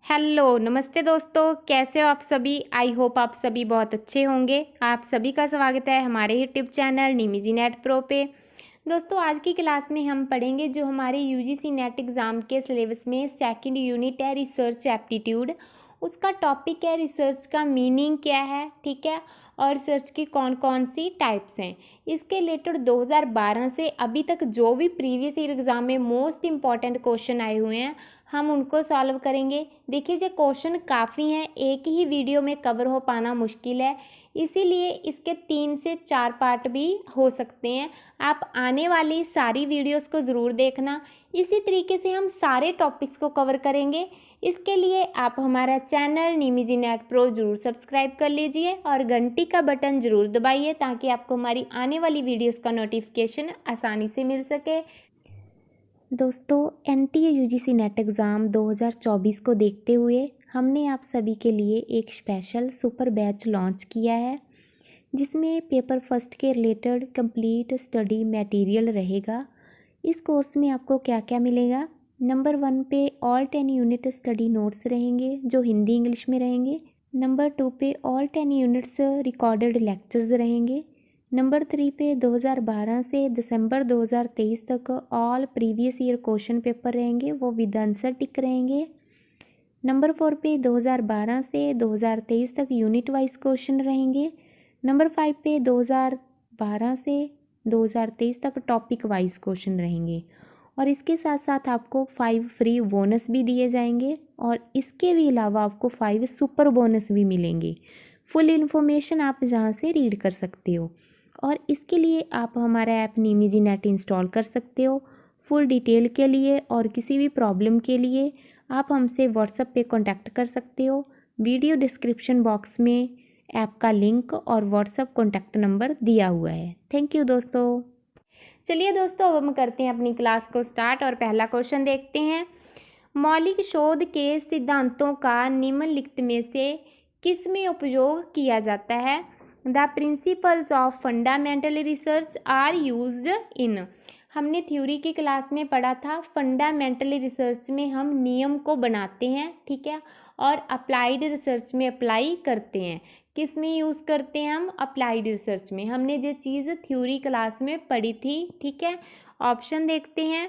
Hello नमस्ते दोस्तों, कैसे हो आप सभी। आई होप आप सभी बहुत अच्छे होंगे। आप सभी का स्वागत है हमारे यूट्यूब चैनल निमिजी नेट प्रो पे। दोस्तों आज की क्लास में हम पढ़ेंगे जो हमारे यूजीसी नेट एग्ज़ाम के सिलेबस में सेकंड यूनिट है रिसर्च एप्टीट्यूड। उसका टॉपिक है रिसर्च का मीनिंग क्या है, ठीक है, और रिसर्च की कौन कौन सी टाइप्स हैं। इसके रिलेटेड 2012 से अभी तक जो भी प्रीवियस ईयर एग्ज़ाम में मोस्ट इंपॉर्टेंट क्वेश्चन आए हुए हैं हम उनको सॉल्व करेंगे। देखिए जो क्वेश्चन काफ़ी हैं, एक ही वीडियो में कवर हो पाना मुश्किल है, इसीलिए इसके 3 से 4 पार्ट भी हो सकते हैं। आप आने वाली सारी वीडियोस को ज़रूर देखना। इसी तरीके से हम सारे टॉपिक्स को कवर करेंगे। इसके लिए आप हमारा चैनल निमिजी नेट प्रो ज़रूर सब्सक्राइब कर लीजिए और घंटी का बटन ज़रूर दबाइए ताकि आपको हमारी आने वाली वीडियोस का नोटिफिकेशन आसानी से मिल सके। दोस्तों एनटीए यूजीसी नेट एग्ज़ाम 2024 को देखते हुए हमने आप सभी के लिए एक स्पेशल सुपर बैच लॉन्च किया है जिसमें पेपर फर्स्ट के रिलेटेड कंप्लीट स्टडी मटेरियल रहेगा। इस कोर्स में आपको क्या क्या मिलेगा। नंबर 1 पे ऑल 10 यूनिट स्टडी नोट्स रहेंगे जो हिंदी इंग्लिश में रहेंगे। नंबर 2 पे ऑल 10 यूनिट्स रिकॉर्डेड लेक्चर्स रहेंगे। नंबर 3 पे 2012 से दिसंबर 2023 तक all previous year question paper रहेंगे, वो विद आंसर टिक रहेंगे। नंबर 4 पे 2012 से 2023 तक यूनिट वाइज क्वेश्चन रहेंगे। नंबर 5 पे 2012 से 2023 तक टॉपिक वाइज क्वेश्चन रहेंगे और इसके साथ साथ आपको 5 फ्री बोनस भी दिए जाएंगे और इसके भी अलावा आपको 5 सुपर बोनस भी मिलेंगे। फुल इन्फॉर्मेशन आप जहाँ से रीड कर सकते हो और इसके लिए आप हमारा ऐप निमिजी नेट इंस्टॉल कर सकते हो। फुल डिटेल के लिए और किसी भी प्रॉब्लम के लिए आप हमसे व्हाट्सएप पे कांटेक्ट कर सकते हो। वीडियो डिस्क्रिप्शन बॉक्स में ऐप का लिंक और व्हाट्सएप कांटेक्ट नंबर दिया हुआ है। थैंक यू दोस्तों। चलिए दोस्तों अब हम करते हैं अपनी क्लास को स्टार्ट और पहला क्वेश्चन देखते हैं। मौलिक शोध के सिद्धांतों का निम्नलिखित में से किस में उपयोग किया जाता है। The principles of fundamental research are used in. हमने थ्योरी की क्लास में पढ़ा था फंडामेंटल रिसर्च में हम नियम को बनाते हैं, ठीक है, और अप्लाइड रिसर्च में अप्लाई करते हैं। किस में यूज़ करते हैं हम, अप्लाइड रिसर्च में। हमने जो चीज़ थ्योरी क्लास में पढ़ी थी, ठीक है। ऑप्शन देखते हैं,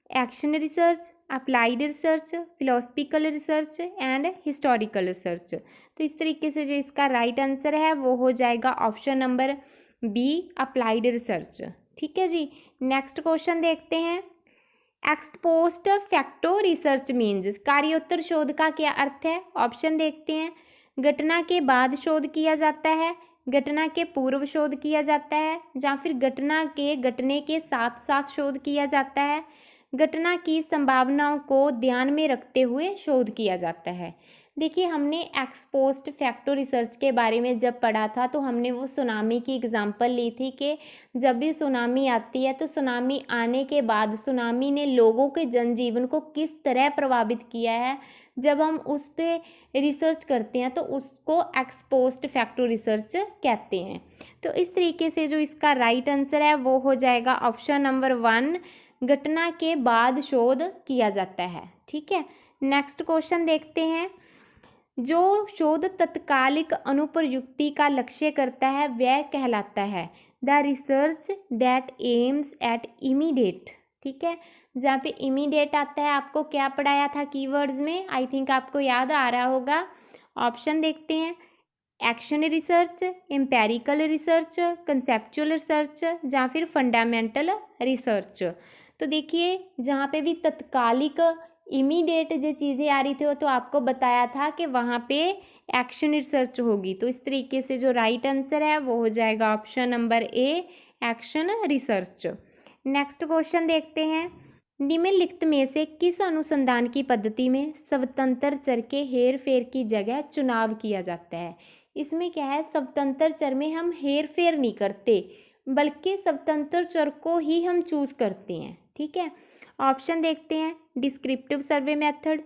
action research, applied research, philosophical research and historical research. तो इस तरीके से जो इसका राइट आंसर है वो हो जाएगा option number B, applied research. ठीक है जी। नेक्स्ट क्वेश्चन देखते हैं। Ex post facto research means. कार्योत्तर शोध का क्या अर्थ है। ऑप्शन देखते हैं, घटना के बाद शोध किया जाता है, घटना के पूर्व शोध किया जाता है, या फिर घटना के घटने के साथ साथ शोध किया जाता है, घटना की संभावनाओं को ध्यान में रखते हुए शोध किया जाता है। देखिए हमने एक्स पोस्ट फैक्टो रिसर्च के बारे में जब पढ़ा था तो हमने वो सुनामी की एग्जांपल ली थी कि जब भी सुनामी आती है तो सुनामी आने के बाद सुनामी ने लोगों के जनजीवन को किस तरह प्रभावित किया है, जब हम उस पर रिसर्च करते हैं तो उसको एक्स पोस्ट फैक्टो रिसर्च कहते हैं। तो इस तरीके से जो इसका राइट आंसर है वो हो जाएगा ऑप्शन नंबर 1, घटना के बाद शोध किया जाता है। ठीक है। नेक्स्ट क्वेश्चन देखते हैं। जो शोध तत्कालिक अनुप्रयुक्ति का लक्ष्य करता है वह कहलाता है the research that aims at immediate. ठीक है, जहाँ पे इमीडिएट आता है आपको क्या पढ़ाया था कीवर्ड्स में, आई थिंक आपको याद आ रहा होगा। ऑप्शन देखते हैं, action research, empirical research, conceptual research, या फिर फंडामेंटल रिसर्च। तो देखिए जहाँ पे भी तत्कालिक इमीडिएट जो चीज़ें आ रही थी तो आपको बताया था कि वहाँ पे एक्शन रिसर्च होगी। तो इस तरीके से जो राइट आंसर है वो हो जाएगा option number A, action research. Next question देखते हैं। निम्नलिखित में से किस अनुसंधान की पद्धति में स्वतंत्र चर के हेर फेर की जगह चुनाव किया जाता है। इसमें क्या है, स्वतंत्र चर में हम हेर फेर नहीं करते बल्कि स्वतंत्र चर को ही हम चूज करते हैं। ठीक है। ऑप्शन देखते हैं, descriptive survey method,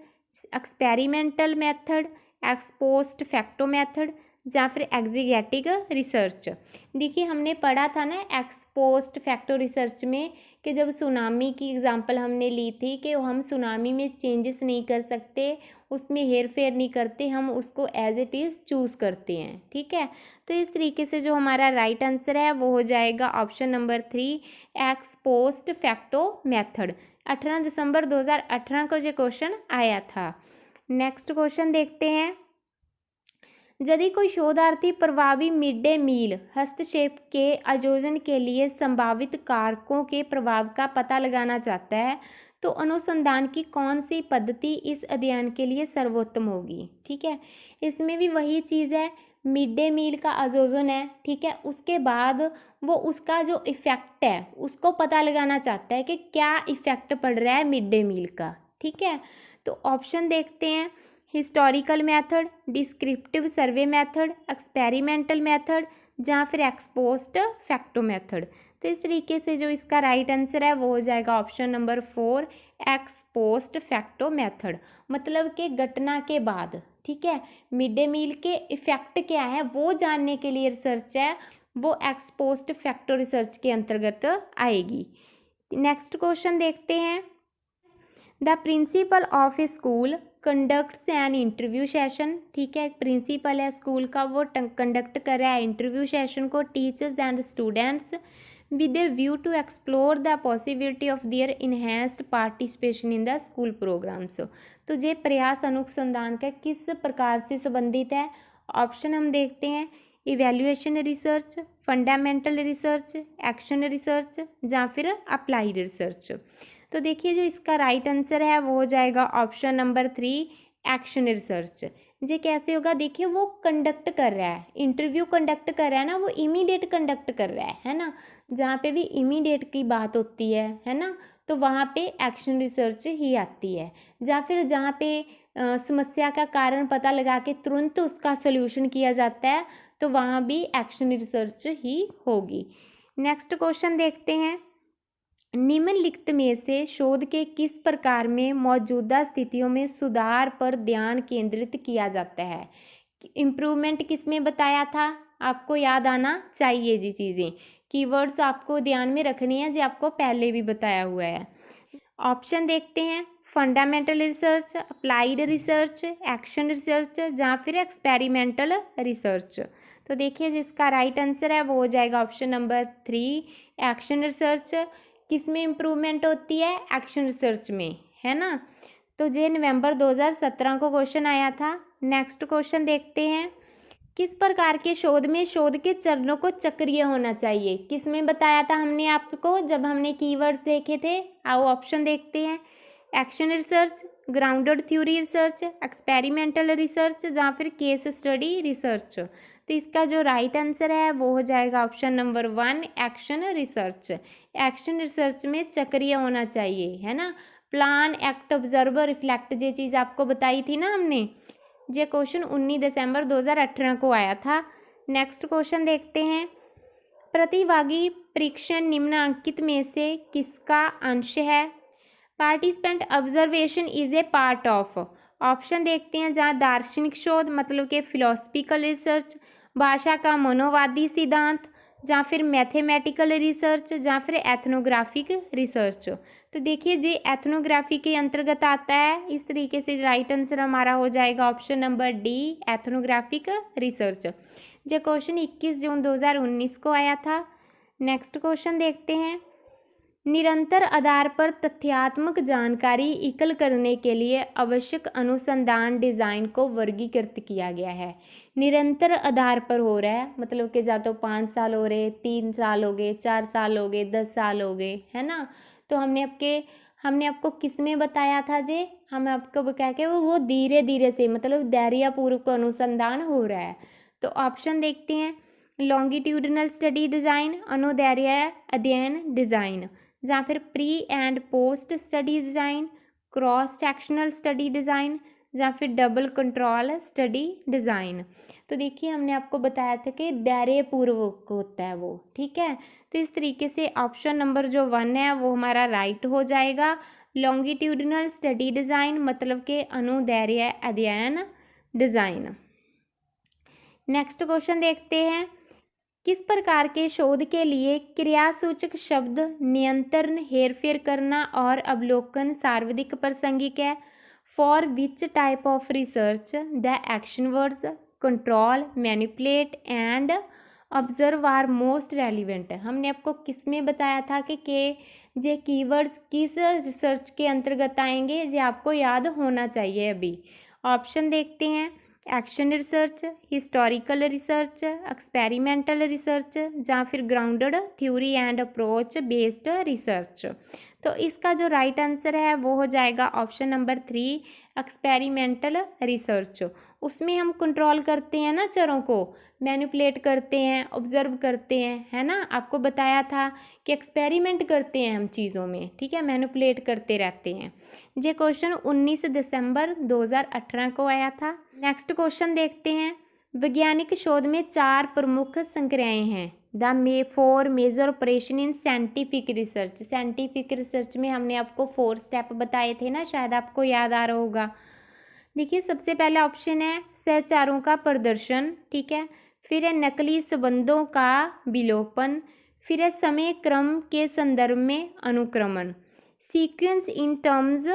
experimental method, x post facto method, या फिर एग्जीगेटिक रिसर्च। देखिए हमने पढ़ा था ना एक्स पोस्ट फैक्टो रिसर्च में कि जब सुनामी की एग्जांपल हमने ली थी कि हम सुनामी में चेंजेस नहीं कर सकते, उसमें हेर फेर नहीं करते, हम उसको एज इट इज़ चूज़ करते हैं। ठीक है, तो इस तरीके से जो हमारा राइट आंसर है वो हो जाएगा option number 3 x post facto method. 18 दिसंबर 2018 को जो क्वेश्चन आया था। नेक्स्ट क्वेश्चन देखते हैं। यदि कोई शोधार्थी प्रभावी मिड डे मील हस्तक्षेप के आयोजन के लिए संभावित कारकों के प्रभाव का पता लगाना चाहता है तो अनुसंधान की कौन सी पद्धति इस अध्ययन के लिए सर्वोत्तम होगी। ठीक है, इसमें भी वही चीज़ है, मिड डे मील का आयोजन है। ठीक है, उसके बाद वो उसका जो इफ़ेक्ट है उसको पता लगाना चाहता है कि क्या इफ़ेक्ट पड़ रहा है मिड डे मील का। ठीक है, तो ऑप्शन देखते हैं, historical method, descriptive survey method, experimental method या फिर एक्सपोस्ट फैक्टो मेथड। तो इस तरीके से जो इसका राइट आंसर है वो हो जाएगा option number 4 ex post facto method, मतलब कि घटना के बाद। ठीक है, मिड डे मील के इफ़ेक्ट क्या है वो जानने के लिए रिसर्च है, वो एक्सपोस्ट फैक्टो रिसर्च के अंतर्गत आएगी। नेक्स्ट क्वेश्चन देखते हैं। The principle of A school conducts an interview session. ठीक है, प्रिंसिपल है स्कूल का, वो कंडक्ट कर रहा है इंटरव्यू सेशन को teachers and students with a view to explore the possibility of their enhanced participation in the school programmes. तो ये प्रयास अनुसंधान का किस प्रकार से संबंधित है। ऑप्शन हम देखते हैं, evaluation research, fundamental research, action research या फिर अप्लाइड रिसर्च। तो देखिए जो इसका राइट आंसर है वो हो जाएगा ऑप्शन नंबर 3 एक्शन रिसर्च। ये कैसे होगा, देखिए वो कंडक्ट कर रहा है, इंटरव्यू कंडक्ट कर रहा है ना, वो इमीडिएट कंडक्ट कर रहा है ना, जहाँ पे भी इमीडिएट की बात होती है ना, तो वहाँ पे एक्शन रिसर्च ही आती है। या फिर जहाँ पे समस्या का कारण पता लगा के तुरंत उसका सल्यूशन किया जाता है तो वहाँ भी एक्शन रिसर्च ही होगी। नेक्स्ट क्वेश्चन देखते हैं। निम्नलिखित में से शोध के किस प्रकार में मौजूदा स्थितियों में सुधार पर ध्यान केंद्रित किया जाता है। इम्प्रूवमेंट किस में बताया था, आपको याद आना चाहिए जी चीज़ें, कीवर्ड्स आपको ध्यान में रखनी है जी, आपको पहले भी बताया हुआ है। ऑप्शन देखते हैं, fundamental research, applied research, action research या फिर एक्सपेरिमेंटल रिसर्च। तो देखिए जिसका राइट आंसर है वो हो जाएगा ऑप्शन नंबर 3 एक्शन रिसर्च। किस में इम्प्रूवमेंट होती है, एक्शन रिसर्च में, है ना। तो ये नवंबर 2017 को क्वेश्चन आया था। नेक्स्ट क्वेश्चन देखते हैं। किस प्रकार के शोध में शोध के चरणों को चक्रीय होना चाहिए, किस में बताया था हमने आपको जब हमने कीवर्ड्स देखे थे। आओ ऑप्शन देखते हैं, action research, grounded theory research, experimental research या फिर केस स्टडी रिसर्च। तो इसका जो राइट आंसर है वो हो जाएगा option number 1 action research. Action research में चक्रीय होना चाहिए, है ना, प्लान एक्ट ऑब्जर्व रिफ्लेक्ट, ये चीज़ आपको बताई थी ना हमने। ये क्वेश्चन 19 दिसंबर 2018 को आया था। नेक्स्ट क्वेश्चन देखते हैं। प्रतिभागी परीक्षण निम्नांकित में से किसका अंश है। Participant observation is a part of. Option देखते हैं, जहाँ दार्शनिक शोध मतलब कि फिलोसफिकल रिसर्च, भाषा का मनोवादी सिद्धांत, या फिर मैथमेटिकल रिसर्च, या फिर एथनोग्राफिक रिसर्च। तो देखिए जी एथनोग्राफी के अंतर्गत आता है, इस तरीके से राइट आंसर हमारा हो जाएगा option number D ethnographic research. जो क्वेश्चन 21 जून 2019 को आया था। नेक्स्ट क्वेश्चन देखते हैं। निरंतर आधार पर तथ्यात्मक जानकारी एकल करने के लिए आवश्यक अनुसंधान डिज़ाइन को वर्गीकृत किया गया है। निरंतर आधार पर हो रहा है मतलब कि या तो 5 साल हो रहे, 3 साल हो गए, 4 साल हो गए, 10 साल हो गए, है ना। तो हमने आपको किस में बताया था जे, हमें आपको कह के वो धीरे धीरे से मतलब धैर्यपूर्वक अनुसंधान हो रहा है। तो ऑप्शन देखते हैं, लॉन्गिट्यूडिनल स्टडी डिज़ाइन, अनुदैर्ध्य अध्ययन डिज़ाइन, या फिर pre and post study design, cross sectional study design, या फिर डबल कंट्रोल स्टडी डिज़ाइन। तो देखिए हमने आपको बताया था कि धैर्यपूर्वक होता है वो, ठीक है। तो इस तरीके से ऑप्शन नंबर जो 1 है वो हमारा राइट हो जाएगा। लॉन्गिट्यूडिनल स्टडी डिज़ाइन मतलब कि अनुदैर्ध्य अध्ययन डिज़ाइन। नेक्स्ट क्वेश्चन देखते हैं, किस प्रकार के शोध के लिए क्रियासूचक शब्द नियंत्रण, हेरफेर करना और अवलोकन सर्वाधिक प्रासंगिक है? For which type of research the action words control, manipulate and observe are most relevant? हमने आपको किस में बताया था कि जे कीवर्ड्स किस रिसर्च के अंतर्गत आएंगे, ये आपको याद होना चाहिए अभी। ऑप्शन देखते हैं, action research, historical research, experimental research या फिर grounded theory and approach based research. तो इसका जो राइट आंसर है वो हो जाएगा ऑप्शन नंबर 3, एक्सपेरिमेंटल रिसर्च। उसमें हम कंट्रोल करते हैं ना चरों को, मैनिपुलेट करते हैं, ऑब्जर्व करते हैं, है ना। आपको बताया था कि एक्सपेरिमेंट करते हैं हम चीज़ों में, ठीक है, मैनिपुलेट करते रहते हैं। ये क्वेश्चन 19 दिसंबर 2018 को आया था। नेक्स्ट क्वेश्चन देखते हैं, वैज्ञानिक शोध में 4 प्रमुख संक्रियाएं हैं। The 4 major operation in scientific research. Scientific research में हमने आपको 4 स्टेप बताए थे ना, शायद आपको याद आ रहा होगा। देखिए, सबसे पहला ऑप्शन है सहचारों का प्रदर्शन, ठीक है, फिर है नकली संबंधों का विलोपन, फिर है समय क्रम के संदर्भ में अनुक्रमण, sequence in terms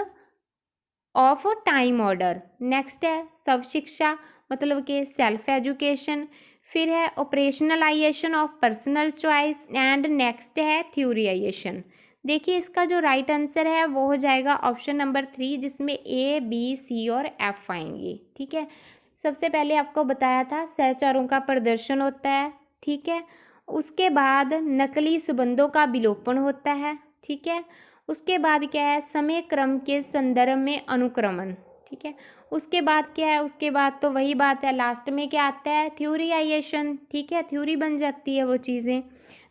of time order. Next है स्व शिक्षा, मतलब कि सेल्फ एजुकेशन, फिर है operationalisation of personal choice and next है थ्योरीआइजेशन। देखिए, इसका जो राइट आंसर है वो हो जाएगा ऑप्शन नंबर 3, जिसमें A, B, C और F आएंगे, ठीक है। सबसे पहले आपको बताया था सहचारों का प्रदर्शन होता है, ठीक है, उसके बाद नकली संबंधों का विलोपन होता है, ठीक है, उसके बाद क्या है समय क्रम के संदर्भ में अनुक्रमण, ठीक है, उसके बाद क्या है, उसके बाद तो वही बात है, लास्ट में क्या आता है थ्योरीआइजेशन, ठीक है, थ्योरी बन जाती है वो चीज़ें।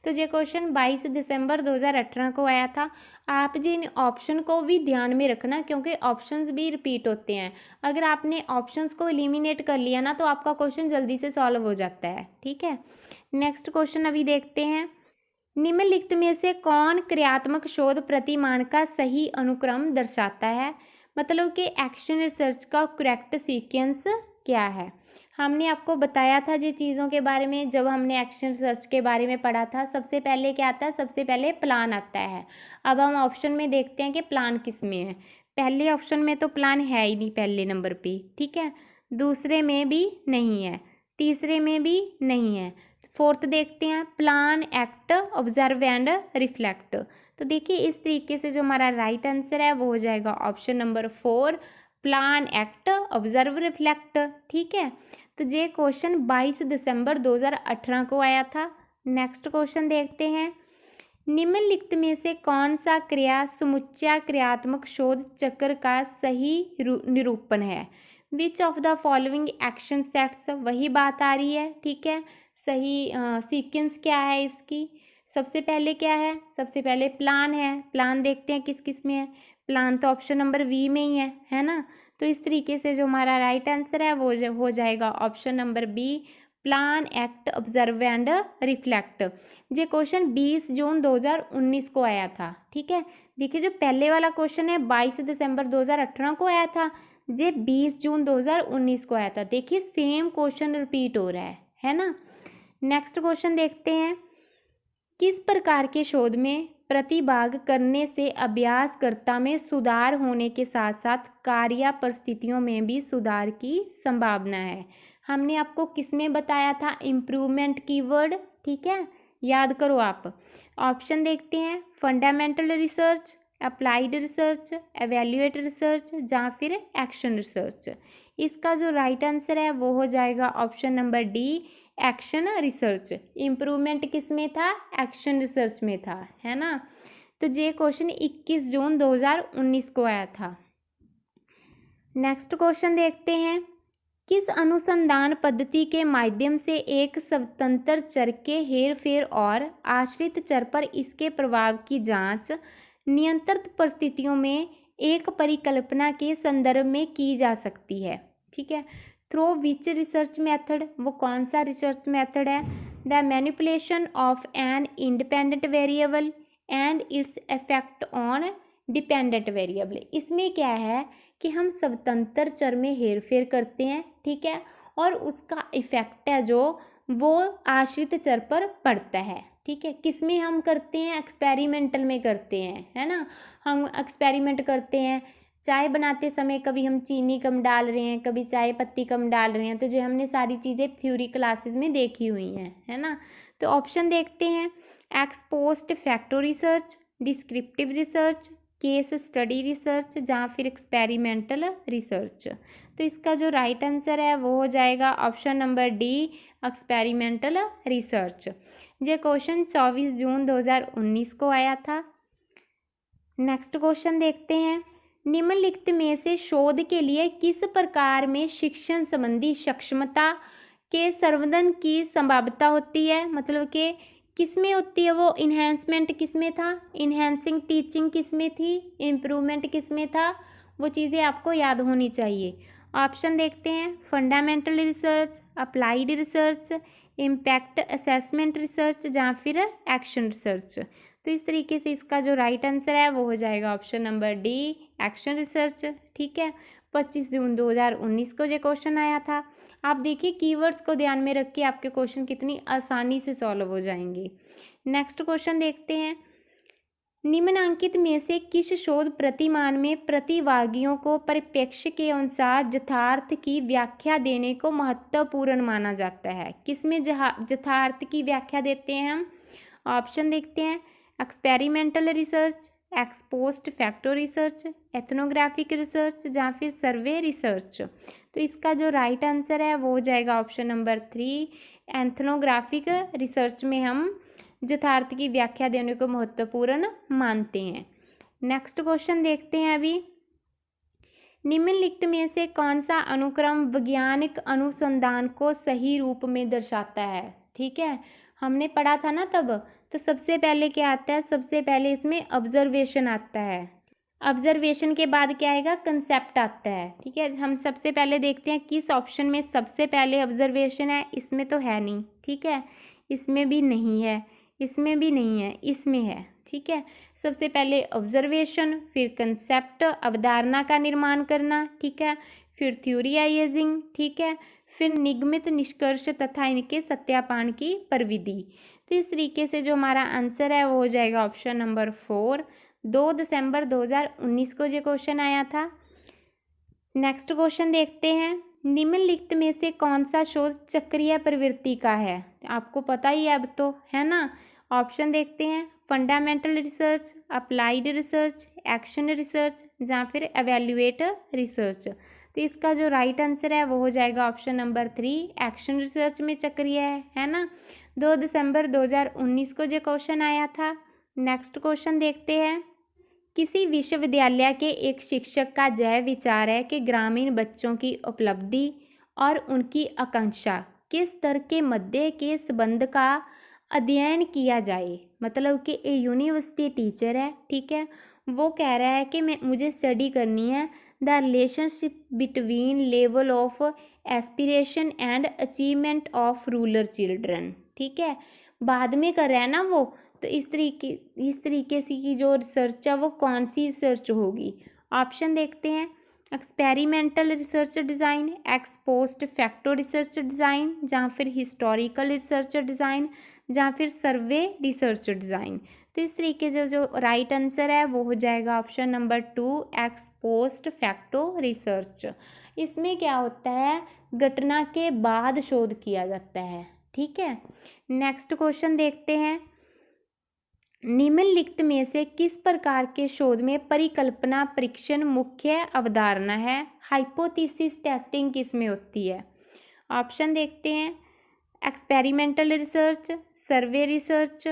तो ये क्वेश्चन 22 दिसंबर 2018 को आया था। आप जी इन ऑप्शन को भी ध्यान में रखना, क्योंकि ऑप्शंस भी रिपीट होते हैं। अगर आपने ऑप्शंस को एलिमिनेट कर लिया ना तो आपका क्वेश्चन जल्दी से सॉल्व हो जाता है, ठीक है। नेक्स्ट क्वेश्चन अभी देखते हैं, निम्नलिखित में से कौन क्रियात्मक शोध प्रतिमान का सही अनुक्रम दर्शाता है? मतलब कि एक्शन रिसर्च का करेक्ट सीक्वेंस क्या है? हमने आपको बताया था जी चीज़ों के बारे में, जब हमने एक्शन रिसर्च के बारे में पढ़ा था। सबसे पहले क्या आता है, सबसे पहले प्लान आता है। अब हम ऑप्शन में देखते हैं कि प्लान किस में है। पहले ऑप्शन में तो प्लान है ही नहीं पहले नंबर पे, ठीक है, दूसरे में भी नहीं है, तीसरे में भी नहीं है, फोर्थ देखते हैं plan, act, observe and reflect. तो देखिए, इस तरीके से जो हमारा राइट आंसर है वो हो जाएगा option number 4, plan, act, observe, reflect, ठीक है। तो ये क्वेश्चन 22 दिसंबर 2018 को आया था। नेक्स्ट क्वेश्चन देखते हैं, निम्नलिखित में से कौन सा क्रिया समुच्चय क्रियात्मक शोध चक्र का सही निरूपण है? Which of the following action sets, वही बात आ रही है, ठीक है। सही सीक्वेंस क्या है इसकी? सबसे पहले क्या है, सबसे पहले प्लान है। प्लान देखते हैं किस किस में है, प्लान तो ऑप्शन नंबर V में ही है ना। तो इस तरीके से जो हमारा राइट आंसर है वो हो जाएगा option number B, plan, act, observe and reflect. ये क्वेश्चन 20 जून 2019 को आया था, ठीक है। देखिए, जो पहले वाला क्वेश्चन है 22 दिसंबर 2018 को आया था, ये 20 जून 2019 को आया था। देखिए, सेम क्वेश्चन रिपीट हो रहा है ना। नेक्स्ट क्वेश्चन देखते हैं, किस प्रकार के शोध में प्रतिभाग करने से अभ्यासकर्ता में सुधार होने के साथ साथ कार्य परिस्थितियों में भी सुधार की संभावना है? हमने आपको किस में बताया था, इम्प्रूवमेंट कीवर्ड, ठीक है, याद करो आप। ऑप्शन देखते हैं, fundamental research, applied research, evaluate research या फिर एक्शन रिसर्च। इसका जो राइट आंसर है वो हो जाएगा option number D, action research. Improvement किस में था, एक्शन रिसर्च में था, है ना। तो ये क्वेश्चन 21 जून 2019 को आया था। नेक्स्ट क्वेश्चन देखते हैं, किस अनुसंधान पद्धति के माध्यम से एक स्वतंत्र चर के हेरफेर और आश्रित चर पर इसके प्रभाव की जांच नियंत्रित परिस्थितियों में एक परिकल्पना के संदर्भ में की जा सकती है? ठीक है, थ्रू विच रिसर्च मेथड, वो कौन सा रिसर्च मेथड है? The manipulation of an independent variable and its effect on dependent variable. इसमें क्या है कि हम स्वतंत्र चर में हेरफेर करते हैं, ठीक है, और उसका इफेक्ट है जो वो आश्रित चर पर पड़ता है, ठीक है। किस में हम करते हैं? एक्सपेरिमेंटल में करते हैं, है ना। हम एक्सपेरिमेंट करते हैं, चाय बनाते समय कभी हम चीनी कम डाल रहे हैं, कभी चाय पत्ती कम डाल रहे हैं, तो जो हमने सारी चीज़ें थ्योरी क्लासेस में देखी हुई हैं, है ना। तो ऑप्शन देखते हैं, ex post facto research, descriptive research, case study research, या फिर एक्सपेरिमेंटल रिसर्च। तो इसका जो राइट आंसर है वो हो जाएगा option number D, experimental research. ये क्वेश्चन 24 जून 2019 को आया था। नेक्स्ट क्वेश्चन देखते हैं, निम्नलिखित में से शोध के लिए किस प्रकार में शिक्षण संबंधी सक्षमता के संवर्धन की संभावना होती है? मतलब कि किस में होती है वो? इन्हेंसमेंट किस में था, इन्हेंसिंग टीचिंग किस में थी, इम्प्रूवमेंट किस में था? वो चीज़ें आपको याद होनी चाहिए। ऑप्शन देखते हैं, fundamental research, applied research, impact assessment research, या फिर एक्शन रिसर्च। तो इस तरीके से इसका जो राइट आंसर है वो हो जाएगा option number D, action research, ठीक है। 25 जून 2019 को ये क्वेश्चन आया था। आप देखिए कीवर्ड्स को ध्यान में रख के आपके क्वेश्चन कितनी आसानी से सॉल्व हो जाएंगे। नेक्स्ट क्वेश्चन देखते हैं, निम्नांकित में से किस शोध प्रतिमान में प्रतिभागियों को परिप्रेक्ष्य के अनुसार यथार्थ की व्याख्या देने को महत्वपूर्ण माना जाता है? किसमें यथार्थ की व्याख्या देते हैं हम? ऑप्शन देखते हैं, experimental research, x post facto research, ethnographic research, या फिर सर्वे रिसर्च। तो इसका जो राइट आंसर है वो हो जाएगा ऑप्शन नंबर 3, एथनोग्राफिक रिसर्च में हम यथार्थ की व्याख्या देने को महत्वपूर्ण मानते हैं। नेक्स्ट क्वेश्चन देखते हैं अभी, निम्नलिखित में से कौन सा अनुक्रम वैज्ञानिक अनुसंधान को सही रूप में दर्शाता है? ठीक है, हमने पढ़ा था ना तब। तो सबसे पहले क्या आता है? सबसे पहले इसमें ऑब्जर्वेशन आता है, ऑब्जर्वेशन के बाद क्या आएगा? कंसेप्ट आता है, ठीक है। हम सबसे पहले देखते हैं किस ऑप्शन में सबसे पहले ऑब्जर्वेशन है। इसमें तो है नहीं, ठीक है, इसमें भी नहीं है, इसमें भी नहीं है, इसमें है, ठीक है। सबसे पहले ऑब्जर्वेशन, फिर कंसेप्ट, अवधारणा का निर्माण करना, ठीक है, फिर थ्योरीआइजिंग, ठीक है, फिर निगमित निष्कर्ष तथा इनके सत्यापन की प्रविधि। तो इस तरीके से जो हमारा आंसर है वो हो जाएगा ऑप्शन नंबर 4। 2 दिसंबर 2019 को ये क्वेश्चन आया था। नेक्स्ट क्वेश्चन देखते हैं, निम्नलिखित में से कौन सा शोध चक्रीय प्रवृत्ति का है? आपको पता ही है अब तो, है ना। ऑप्शन देखते हैं, fundamental research, applied research, action research, या फिर एवेल्युएट रिसर्च। तो इसका जो राइट आंसर है वो हो जाएगा ऑप्शन नंबर 3, एक्शन रिसर्च में चक्रीय है ना। 2 दिसंबर 2019 को जो क्वेश्चन आया था। नेक्स्ट क्वेश्चन देखते हैं, किसी विश्वविद्यालय के एक शिक्षक का यह विचार है कि ग्रामीण बच्चों की उपलब्धि और उनकी आकांक्षा के स्तर के मध्य के संबंध का अध्ययन किया जाए। मतलब कि ए यूनिवर्सिटी टीचर है, ठीक है, वो कह रहा है कि मुझे स्टडी करनी है the relationship between level of aspiration and achievement of rural children, ठीक है, बाद में कर रहा है ना वो। तो इस तरीके से की जो रिसर्च है वो कौन सी रिसर्च होगी? ऑप्शन देखते हैं, experimental research design, x post facto research design, या फिर हिस्टोरिकल रिसर्च डिज़ाइन, या फिर सर्वे रिसर्च डिज़ाइन। तो इस तरीके से जो राइट आंसर है वो हो जाएगा option number 2, x post facto research. इसमें क्या होता है? घटना के बाद शोध किया जाता है, ठीक है। नेक्स्ट क्वेश्चन देखते हैं, निम्नलिखित में से किस प्रकार के शोध में परिकल्पना परीक्षण मुख्य अवधारणा है? हाइपोथेसिस टेस्टिंग किस में होती है? ऑप्शन देखते हैं, एक्सपेरिमेंटल रिसर्च, सर्वे रिसर्च,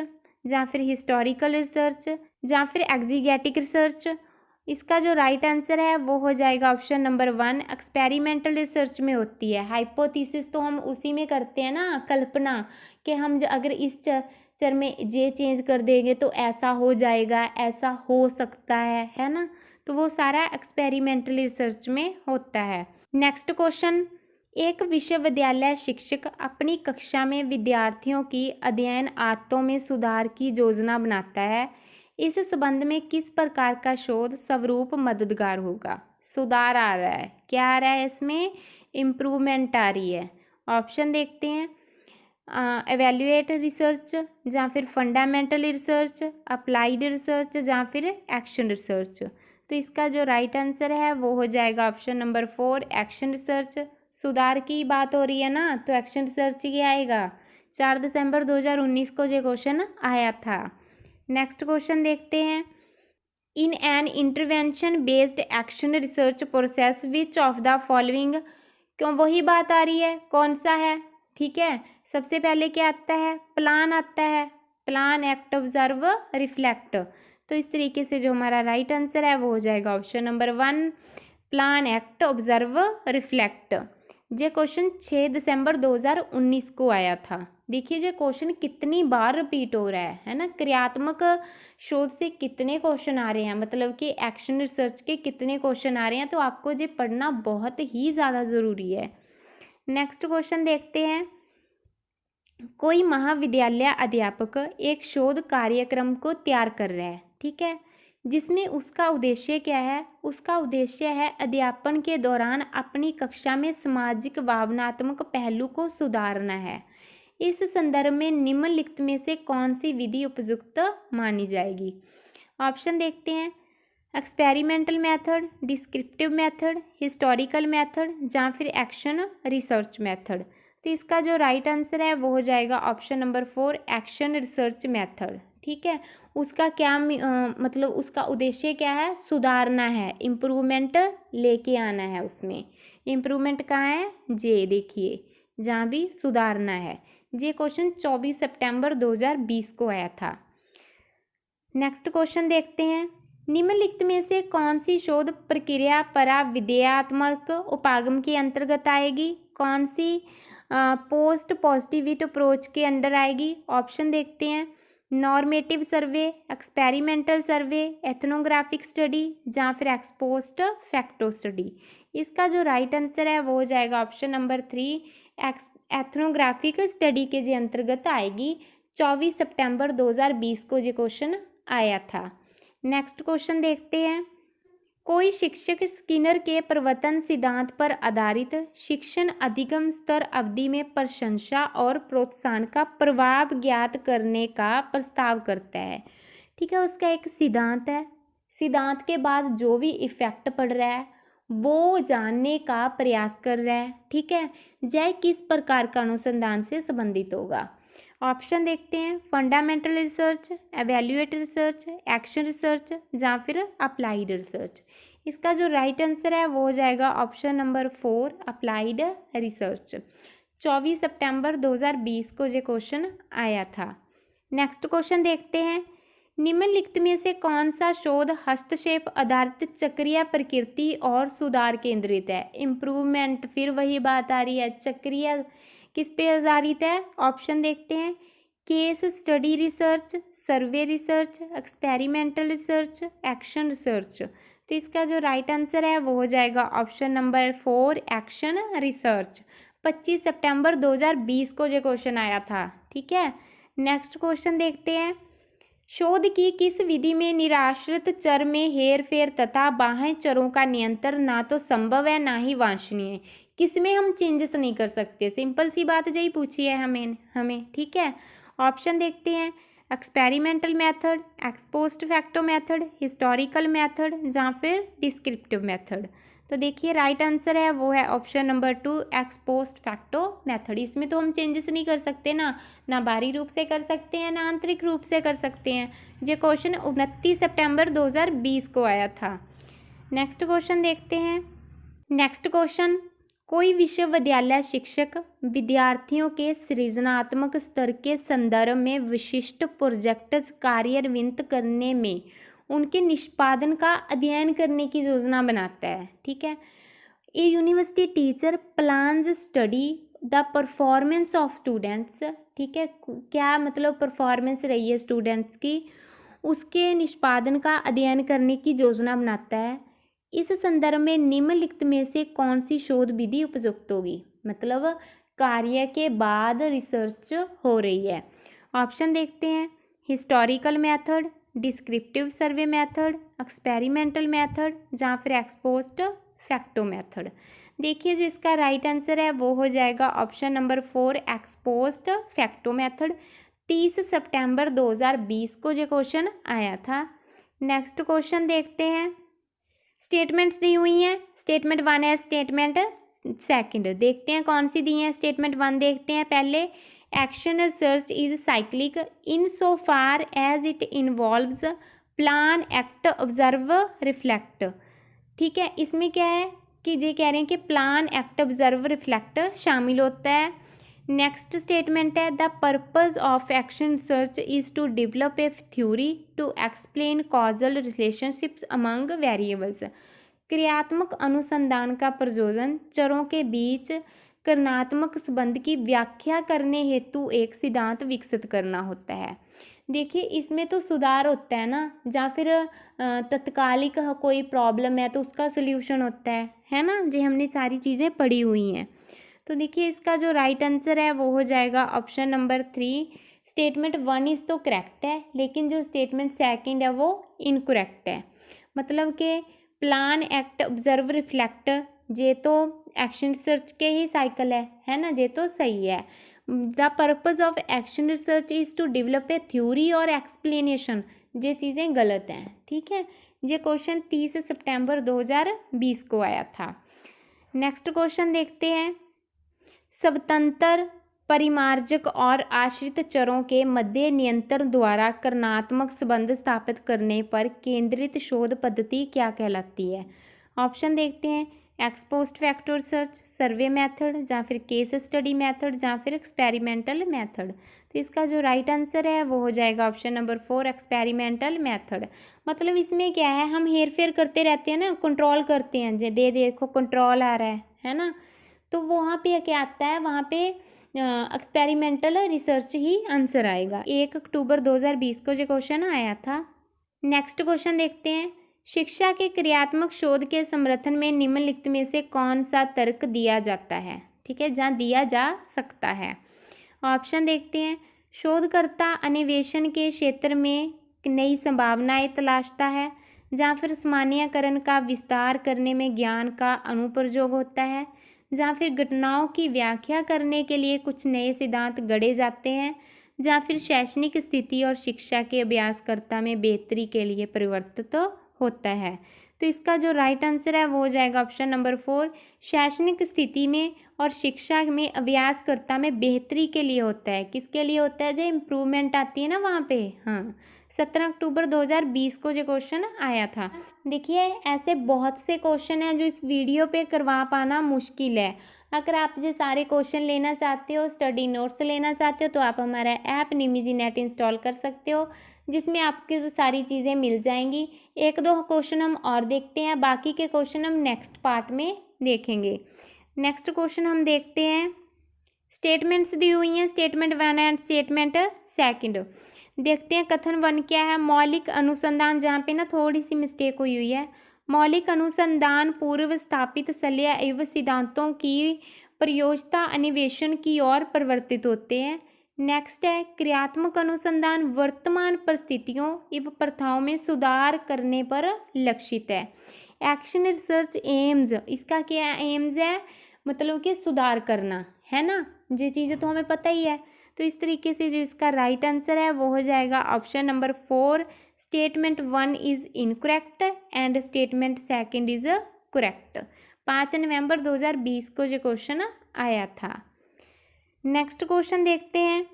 या फिर हिस्टोरिकल रिसर्च, या फिर एग्जीगेटिक रिसर्च। इसका जो राइट आंसर है वो हो जाएगा ऑप्शन नंबर 1, एक्सपेरिमेंटल रिसर्च में होती है। हाइपोथेसिस तो हम उसी में करते हैं ना, कल्पना, कि हम अगर इस चर में ये चेंज कर देंगे तो ऐसा हो जाएगा, ऐसा हो सकता है ना। तो वो सारा एक्सपेरिमेंटल रिसर्च में होता है। नेक्स्ट क्वेश्चन, एक विश्वविद्यालय शिक्षक अपनी कक्षा में विद्यार्थियों की अध्ययन आदतों में सुधार की योजना बनाता है। इस संबंध में किस प्रकार का शोध स्वरूप मददगार होगा? सुधार आ रहा है। क्या आ रहा है इसमें? इम्प्रूवमेंट आ रही है। ऑप्शन देखते हैं, एवेल्यूएट रिसर्च या फिर फंडामेंटल रिसर्च, अप्लाइड रिसर्च या फिर एक्शन रिसर्च। तो इसका जो राइट आंसर है वो हो जाएगा ऑप्शन नंबर 4, एक्शन रिसर्च। सुधार की बात हो रही है ना, तो एक्शन रिसर्च ही आएगा। 4 दिसंबर 2019 को ये क्वेश्चन आया था। नेक्स्ट क्वेश्चन देखते हैं, in an intervention based action research process which of the following, क्यों वही बात आ रही है, कौन सा है? ठीक है, सबसे पहले क्या आता है? प्लान आता है, प्लान, एक्ट, ऑब्जर्व, रिफ्लेक्ट। तो इस तरीके से जो हमारा राइट आंसर है वो हो जाएगा option number 1, plan, act, observe, reflect. ये क्वेश्चन 6 दिसंबर 2019 को आया था। देखिए ये क्वेश्चन कितनी बार रिपीट हो रहा है ना। क्रियात्मक शोध से कितने क्वेश्चन आ रहे हैं, मतलब कि एक्शन रिसर्च के कितने क्वेश्चन आ रहे हैं, तो आपको ये पढ़ना बहुत ही ज़्यादा ज़रूरी है। नेक्स्ट क्वेश्चन देखते हैं, कोई महाविद्यालय अध्यापक एक शोध कार्यक्रम को तैयार कर रहा है, ठीक है, जिसमें उसका उद्देश्य क्या है? उसका उद्देश्य है अध्यापन के दौरान अपनी कक्षा में सामाजिक भावनात्मक पहलू को सुधारना है। इस संदर्भ में निम्नलिखित में से कौन सी विधि उपयुक्त मानी जाएगी? ऑप्शन देखते हैं, experimental method, descriptive method, historical method या फिर एक्शन रिसर्च मेथड। तो इसका जो राइट आंसर है वो हो जाएगा option number 4, action research method. ठीक है, उसका क्या मतलब उसका उद्देश्य क्या है? सुधारना है, इम्प्रूवमेंट लेके आना है। उसमें इम्प्रूवमेंट कहाँ है? जे देखिए, जहाँ भी सुधारना है। ये क्वेश्चन 24 सितंबर 2020 को आया था। नेक्स्ट क्वेश्चन देखते हैं, निम्नलिखित में से कौन सी शोध प्रक्रिया पराविद्यात्मक उपागम के अंतर्गत आएगी? कौन सी पोस्ट पॉजिटिविटी अप्रोच के अंडर आएगी? ऑप्शन देखते हैं, नॉर्मेटिव सर्वे, एक्सपेरिमेंटल सर्वे, एथनोग्राफिक स्टडी या फिर एक्सपोस्ट फैक्टो स्टडी। इसका जो राइट आंसर है वो हो जाएगा ऑप्शन नंबर 3, एथनोग्राफिक स्टडी के जे अंतर्गत आएगी। 24 सितंबर 2020 को ये क्वेश्चन आया था। नेक्स्ट क्वेश्चन देखते हैं, कोई शिक्षक स्किनर के प्रवर्तन सिद्धांत पर आधारित शिक्षण अधिगम स्तर अवधि में प्रशंसा और प्रोत्साहन का प्रभाव ज्ञात करने का प्रस्ताव करता है। ठीक है, उसका एक सिद्धांत है, सिद्धांत के बाद जो भी इफेक्ट पड़ रहा है वो जानने का प्रयास कर रहा है। ठीक है, यह किस प्रकार का अनुसंधान से संबंधित होगा? ऑप्शन देखते हैं, fundamental research, evaluate research, action research या फिर अप्लाइड रिसर्च। इसका जो राइट आंसर है वो हो जाएगा ऑप्शन नंबर 4, अप्लाइड रिसर्च। 24 सितंबर 2020 को ये क्वेश्चन आया था। नेक्स्ट क्वेश्चन देखते हैं, निम्नलिखित में से कौन सा शोध हस्तक्षेप आधारित चक्रीय प्रकृति और सुधार केंद्रित है? इम्प्रूवमेंट, फिर वही बात आ रही है, चक्रीय किस पे आधारित है? ऑप्शन देखते हैं, केस स्टडी रिसर्च, सर्वे research, experimental research, action research. तो इसका जो राइट आंसर है वो हो जाएगा ऑप्शन नंबर 4, एक्शन रिसर्च। 25 सितंबर 2020 को ये क्वेश्चन आया था। ठीक है, नेक्स्ट क्वेश्चन देखते हैं, शोध की किस विधि में निराश्रित चर में हेर फेर तथा बाह्य चरों का नियंत्रण ना तो संभव है ना ही वांछनीय है? किसमें हम चेंजेस नहीं कर सकते? सिंपल सी बात यही पूछी है हमें। ठीक है, ऑप्शन देखते हैं, experimental method, ex post facto method, historical method या फिर डिस्क्रिप्टिव मेथड। तो देखिए राइट आंसर है वो है option number 2, ex post facto method. इसमें तो हम चेंजेस नहीं कर सकते ना बाहरी रूप से कर सकते हैं ना आंतरिक रूप से कर सकते हैं। ये क्वेश्चन 29 सितंबर 2020 को आया था। नेक्स्ट क्वेश्चन देखते हैं, नेक्स्ट क्वेश्चन, कोई विश्वविद्यालय शिक्षक विद्यार्थियों के सृजनात्मक स्तर के संदर्भ में विशिष्ट प्रोजेक्ट्स कार्यान्वित करने में उनके निष्पादन का अध्ययन करने की योजना बनाता है। ठीक है, a university teacher plans study the performance of students. ठीक है, क्या मतलब परफॉर्मेंस रही है स्टूडेंट्स की, उसके निष्पादन का अध्ययन करने की योजना बनाता है। इस संदर्भ में निम्नलिखित में से कौन सी शोध विधि उपयुक्त होगी? मतलब कार्य के बाद रिसर्च हो रही है। ऑप्शन देखते हैं, हिस्टोरिकल मेथड, डिस्क्रिप्टिव सर्वे मैथड, एक्सपेरिमेंटल मैथड या फिर एक्सपोस्ट फैक्टो मैथड। देखिए जो इसका राइट आंसर है वो हो जाएगा option number 4 ex post facto method. 30 सितंबर 2020 को ये क्वेश्चन आया था। नेक्स्ट क्वेश्चन देखते हैं। स्टेटमेंट्स दी हुई हैं, स्टेटमेंट 1 है, स्टेटमेंट सेकंड। देखते हैं कौन सी दी है। स्टेटमेंट 1 देखते हैं पहले। Action research is cyclic in so far as it involves plan, act, observe, reflect. ठीक है, इसमें क्या है कि ये कह रहे हैं कि प्लान, एक्ट, ऑब्जर्व, रिफ्लेक्ट शामिल होता है। नेक्स्ट स्टेटमेंट है the purpose of action research is to develop a theory to explain causal relationships among variables. क्रियात्मक अनुसंधान का प्रयोजन चरों के बीच करनात्मक संबंध की व्याख्या करने हेतु एक सिद्धांत विकसित करना होता है। देखिए इसमें तो सुधार होता है ना, या फिर तत्कालिक कोई प्रॉब्लम है तो उसका सल्यूशन होता है ना। जी हमने सारी चीज़ें पढ़ी हुई हैं। तो देखिए इसका जो राइट आंसर है वो हो जाएगा ऑप्शन नंबर 3। स्टेटमेंट 1 इस तो करेक्ट है, लेकिन जो स्टेटमेंट सेकंड है वो इनकरेक्ट है। मतलब कि प्लान, एक्ट, ऑब्जर्व, रिफ्लेक्ट ये तो एक्शन रिसर्च के ही साइकिल है ना, ये तो सही है। The purpose of action research is to develop a theory और एक्सप्लेनेशन, ये चीज़ें गलत हैं। ठीक है, ये क्वेश्चन 30 सितंबर 2020 को आया था। नेक्स्ट क्वेश्चन देखते हैं। स्वतंत्र परिमार्जक और आश्रित चरों के मध्य नियंत्रण द्वारा करनात्मक संबंध स्थापित करने पर केंद्रित शोध पद्धति क्या कहलाती है। ऑप्शन देखते हैं। Ex post facto research, survey method, या फिर केस स्टडी मेथड, या फिर एक्सपेरिमेंटल मेथड। तो इसका जो राइट आंसर है वो हो जाएगा ऑप्शन नंबर 4 एक्सपेरिमेंटल मेथड। मतलब इसमें क्या है, हम हेर फेर करते रहते हैं ना, कंट्रोल करते हैं। देखो कंट्रोल आ रहा है ना, तो वहाँ पे क्या आता है, वहाँ पे एक्सपेरिमेंटल रिसर्च ही आंसर आएगा। 1 अक्टूबर 2020 को जो क्वेश्चन आया था। नेक्स्ट क्वेश्चन देखते हैं। शिक्षा के क्रियात्मक शोध के समर्थन में निम्नलिखित में से कौन सा तर्क दिया जाता है। ठीक है, जहाँ दिया जा सकता है। ऑप्शन देखते हैं। शोधकर्ता अन्वेषण के क्षेत्र में नई संभावनाएं तलाशता है, जहाँ फिर सामान्यीकरण का विस्तार करने में ज्ञान का अनुप्रयोग होता है, जहाँ फिर घटनाओं की व्याख्या करने के लिए कुछ नए सिद्धांत गढ़े जाते हैं, जहाँ फिर शैक्षणिक स्थिति और शिक्षा के अभ्यासकर्ता में बेहतरी के लिए परिवर्तित होता है। तो इसका जो राइट आंसर है वो हो जाएगा ऑप्शन नंबर 4 शैक्षणिक स्थिति में और शिक्षा में अभ्यासकर्ता में बेहतरी के लिए होता है। किसके लिए होता है, जो इम्प्रूवमेंट आती है ना वहाँ पे। हाँ, 17 अक्टूबर 2020 को जो क्वेश्चन आया था। देखिए ऐसे बहुत से क्वेश्चन हैं जो इस वीडियो पे करवा पाना मुश्किल है। अगर आप ये सारे क्वेश्चन लेना चाहते हो, स्टडी नोट्स लेना चाहते हो, तो आप हमारा ऐप निमिजी नेट इंस्टॉल कर सकते हो, जिसमें आपकी जो सारी चीज़ें मिल जाएंगी। 1-2 क्वेश्चन हम और देखते हैं, बाकी के क्वेश्चन हम नेक्स्ट पार्ट में देखेंगे। नेक्स्ट क्वेश्चन हम देखते हैं। स्टेटमेंट्स दी हुई हैं, स्टेटमेंट 1 एंड स्टेटमेंट सेकंड। देखते हैं कथन 1 क्या है। मौलिक अनुसंधान, जहाँ पे ना थोड़ी सी मिस्टेक हुई है। मौलिक अनुसंधान पूर्व स्थापित सलाह एवं सिद्धांतों की प्रयोज्यता अन्वेषण की ओर परिवर्तित होते हैं। नेक्स्ट है क्रियात्मक अनुसंधान वर्तमान परिस्थितियों एवं प्रथाओं में सुधार करने पर लक्षित है। एक्शन रिसर्च एम्स, इसका क्या एम्स है, मतलब कि सुधार करना, है ना। ये चीज़ें तो हमें पता ही है। तो इस तरीके से जो इसका राइट आंसर है वो हो जाएगा option number 4 statement 1 is incorrect and statement second is correct. 5 नवंबर 2020 को जो क्वेश्चन आया था। नेक्स्ट क्वेश्चन देखते हैं।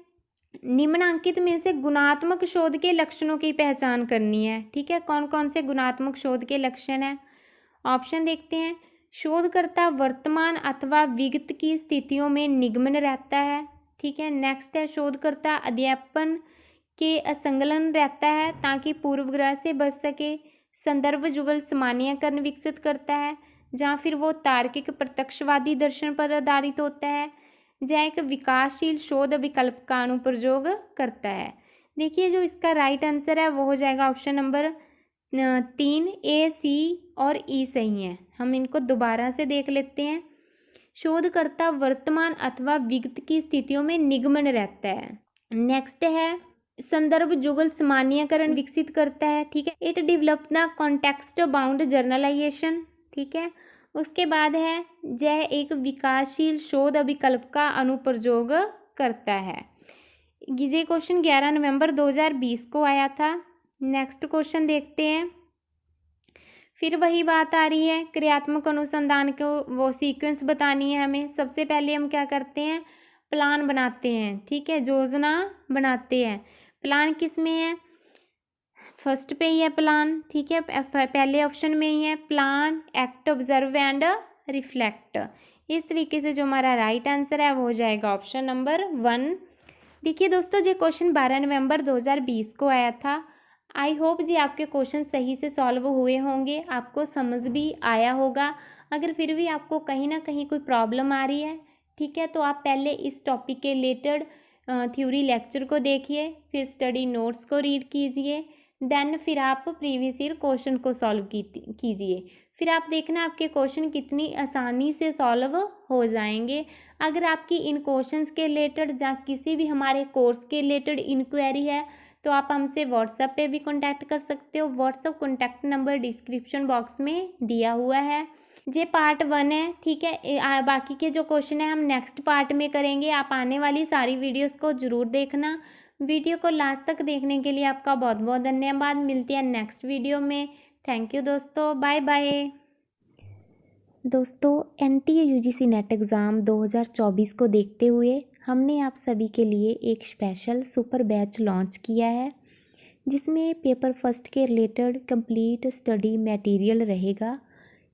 निम्नांकित में से गुणात्मक शोध के लक्षणों की पहचान करनी है। ठीक है, कौन कौन से गुणात्मक शोध के लक्षण हैं। ऑप्शन देखते हैं। शोधकर्ता वर्तमान अथवा विगत की स्थितियों में निगमन रहता है। ठीक है, नेक्स्ट है शोधकर्ता अध्यापन के असंलग्न रहता है ताकि पूर्वग्रह से बच सके। संदर्भ जुगल सामान्यीकरण विकसित करता है, जहाँ फिर वो तार्किक प्रत्यक्षवादी दर्शन पर आधारित होता है। जहाँ एक विकासशील शोध विकल्प का अनुप्रयोग करता है। देखिए जो इसका राइट आंसर है वो हो जाएगा ऑप्शन नंबर 3 A, C और E सही है। हम इनको दोबारा से देख लेते हैं। शोधकर्ता वर्तमान अथवा विगत की स्थितियों में निगमन रहता है। नेक्स्ट है संदर्भ जुगल सामान्यकरण विकसित करता है, ठीक है। It develop the context bound journalisation, ठीक है। उसके बाद है यह एक विकासशील शोध विकल्प का अनुप्रयोग करता है। ये क्वेश्चन 11 नवंबर 2020 को आया था। नेक्स्ट क्वेश्चन देखते हैं। फिर वही बात आ रही है, क्रियात्मक अनुसंधान को वो सीक्वेंस बतानी है हमें। सबसे पहले हम क्या करते हैं, प्लान बनाते हैं, ठीक है, योजना बनाते हैं। प्लान किस में है, फर्स्ट पे ही है प्लान, ठीक है, पहले ऑप्शन में ही है plan, act, observe and reflect. इस तरीके से जो हमारा राइट आंसर है वो हो जाएगा ऑप्शन नंबर 1। देखिए दोस्तों, ये क्वेश्चन 12 नवंबर 2020 को आया था। आई होप जी आपके क्वेश्चन सही से सॉल्व हुए होंगे, आपको समझ भी आया होगा। अगर फिर भी आपको कहीं ना कहीं कोई प्रॉब्लम आ रही है, ठीक है, तो आप पहले इस टॉपिक के रिलेटेड थ्योरी लेक्चर को देखिए, फिर स्टडी नोट्स को रीड कीजिए, देन फिर आप प्रीवियस ईयर क्वेश्चन को सॉल्व कीजिए। फिर आप देखना आपके क्वेश्चन कितनी आसानी से सॉल्व हो जाएंगे। अगर आपकी इन क्वेश्चंस के रिलेटेड या किसी भी हमारे कोर्स के रिलेटेड इंक्वायरी है तो आप हमसे व्हाट्सएप पे भी कांटेक्ट कर सकते हो। WhatsApp contact number description box में दिया हुआ है। ये पार्ट 1 है, ठीक है। बाकी के जो क्वेश्चन है हम नेक्स्ट पार्ट में करेंगे। आप आने वाली सारी वीडियोस को ज़रूर देखना। वीडियो को लास्ट तक देखने के लिए आपका बहुत बहुत धन्यवाद। मिलते हैं नेक्स्ट वीडियो में। थैंक यू दोस्तों, बाय बाय। दोस्तों, NTA UGC नेट एग्ज़ाम 2024 को देखते हुए हमने आप सभी के लिए एक स्पेशल सुपर बैच लॉन्च किया है, जिसमें पेपर फर्स्ट के रिलेटेड कंप्लीट स्टडी मटेरियल रहेगा।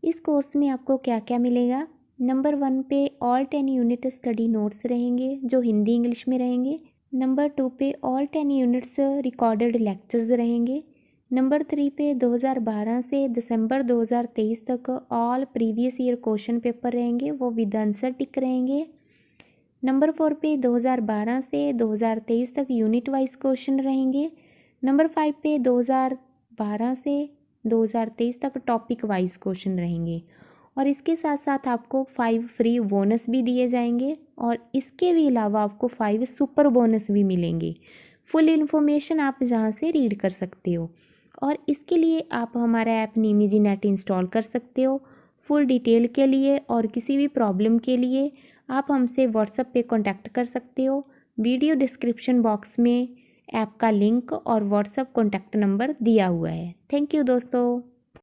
इस कोर्स में आपको क्या क्या मिलेगा, नंबर 1 पे ऑल 10 यूनिट स्टडी नोट्स रहेंगे जो हिंदी इंग्लिश में रहेंगे। नंबर 2 पे ऑल 10 यूनिट्स रिकॉर्डेड लेक्चर्स रहेंगे। नंबर 3 पे 2012 से दिसंबर 2023 तक all previous year question paper रहेंगे, वो विद आंसर टिक रहेंगे। नंबर 4 पे 2012 से 2023 तक यूनिट वाइज क्वेश्चन रहेंगे। नंबर 5 पे 2012 से 2023 तक टॉपिक वाइज क्वेश्चन रहेंगे। और इसके साथ साथ आपको 5 फ्री बोनस भी दिए जाएंगे और इसके भी अलावा आपको 5 सुपर बोनस भी मिलेंगे। फुल इन्फॉर्मेशन आप जहाँ से रीड कर सकते हो। और इसके लिए आप हमारा ऐप निमिजी नेट इंस्टॉल कर सकते हो। फुल डिटेल के लिए और किसी भी प्रॉब्लम के लिए आप हमसे व्हाट्सएप पे कांटेक्ट कर सकते हो। वीडियो डिस्क्रिप्शन बॉक्स में ऐप का लिंक और व्हाट्सएप कांटेक्ट नंबर दिया हुआ है। थैंक यू दोस्तों।